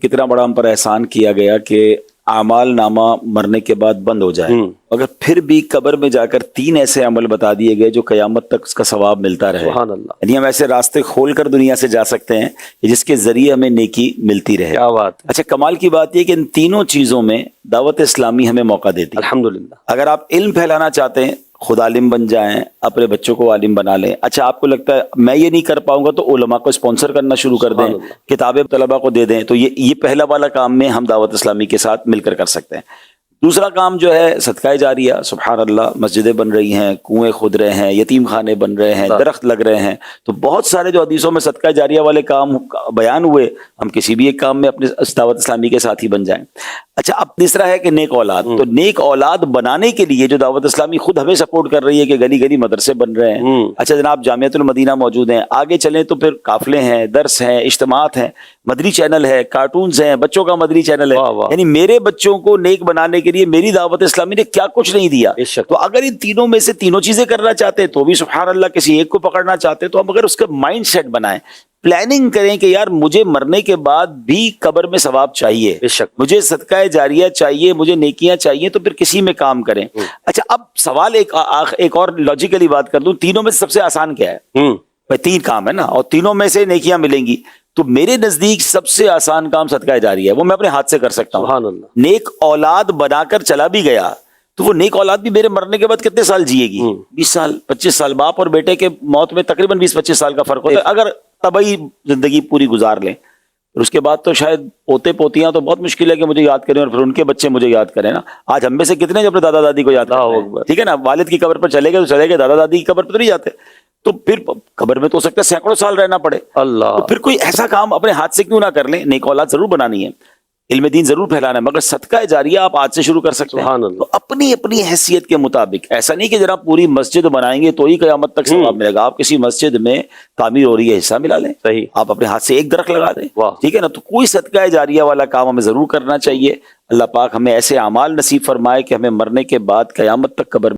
कितना बड़ा हम पर एहसान किया गया कि आमाल नामा मरने के बाद बंद हो जाए, अगर फिर भी कब्र में जाकर 3 ऐसे अमल बता दिए गए जो कयामत तक उसका सवाब मिलता रहे। सुभान अल्लाह। यानी हम ऐसे रास्ते खोल कर दुनिया से जा सकते हैं जिसके जरिए हमें नेकी मिलती रहे। क्या बात है। अच्छा, कमाल की बात यह कि इन तीनों चीजों में दावत इस्लामी हमें मौका देती है। अल्हम्दुलिल्लाह। अगर आप इल्म फैलाना चाहते हैं, खुद आलिम बन जाएं, अपने बच्चों को आलिम बना लें। अच्छा, आपको लगता है मैं ये नहीं कर पाऊंगा तो उलमा को स्पॉन्सर करना शुरू कर दें, किताबें तलबा को दे दें। तो ये पहला वाला काम में हम दावत इस्लामी के साथ मिलकर कर सकते हैं। दूसरा काम जो है सदका जारिया, सुभान अल्लाह, मस्जिदें बन रही हैं, कुएं खुद रहे हैं, यतीम खाने बन रहे हैं, दरख्त लग रहे हैं। तो बहुत सारे जो हदीसों में सदका जारिया वाले काम बयान हुए, हम किसी भी एक काम में अपने दावत इस्लामी के साथ ही बन जाएं। अच्छा, अब तीसरा है कि नेक औलाद। तो नेक औलाद बनाने के लिए जो दावत इस्लामी खुद हमें सपोर्ट कर रही है कि गली गली मदरसे बन रहे हैं। अच्छा जनाब, जामियातुल मदीना मौजूद हैं, आगे चलें तो फिर काफिले हैं, दर्स हैं, इज्तिमात हैं, मदरी चैनल है, कार्टून्स हैं, बच्चों का मदरी चैनल है। यानी मेरे बच्चों को नेक बनाने के लिए मेरी दावत इस्लामी ने क्या कुछ नहीं दिया। तो अगर इन तीनों में से तीनों चीजें करना चाहते हैं तो भी सुभान अल्लाह, किसी एक को पकड़ना चाहते हैं तो हम अगर उसका माइंड सेट बनाएं, प्लानिंग करें कि यार मुझे मरने के बाद भी कब्र में सवाब चाहिए, मुझे सदका जारिया चाहिए, मुझे नेकियां चाहिए, तो फिर किसी में काम करें। अच्छा, अब सवाल एक और लॉजिकली बात कर दूं, तीनों में से सबसे आसान क्या है? भाई 3 काम है ना, और तीनों में से नेकियां मिलेंगी। तो मेरे नजदीक सबसे आसान काम सदका जारिया है, वो मैं अपने हाथ से कर सकता हूँ। नेक औलाद बनाकर चला भी गया तो वो नेक औलाद भी मेरे मरने के बाद कितने साल जिएगी? 20 साल, 25 साल। बाप और बेटे के मौत में तकरीबन 20-25 साल का फर्क होता है। अगर तबई जिंदगी पूरी गुजार लें, और उसके बाद तो शायद पोते पोतियां तो बहुत मुश्किल है कि मुझे याद करें और फिर उनके बच्चे मुझे याद करें ना। आज हम में से कितने अपने दादा दादी को याद करते हैं? ठीक है ना, वालिद की कब्र पर चले गए तो चले गए, दादा दादी की कब्र पर तो नहीं जाते। तो फिर कब्र में तो हो सकता है सैकड़ों साल रहना पड़े। अल्लाह, तो फिर कोई ऐसा काम अपने हाथ से क्यों ना कर लें? नेक औलाद जरूर बनानी है, इल्म दीन जरूर फैलाना है, मगर सदका जारिया आप आज से शुरू कर सकते हैं। तो अपनी अपनी हैसियत के मुताबिक, ऐसा नहीं कि जरा पूरी मस्जिद बनाएंगे तो ही क़यामत तक सवाब मिलेगा। आप किसी मस्जिद में तामीर हो रही है, हिस्सा मिला लें, सही, आप अपने हाथ से एक दरख्त लगा दें, ठीक है ना। तो कोई सदका जारिया वाला काम हमें जरूर करना चाहिए। अल्लाह पाक हमें ऐसे अमाल नसीब फरमाए कि हमें मरने के बाद क़यामत तक कब्र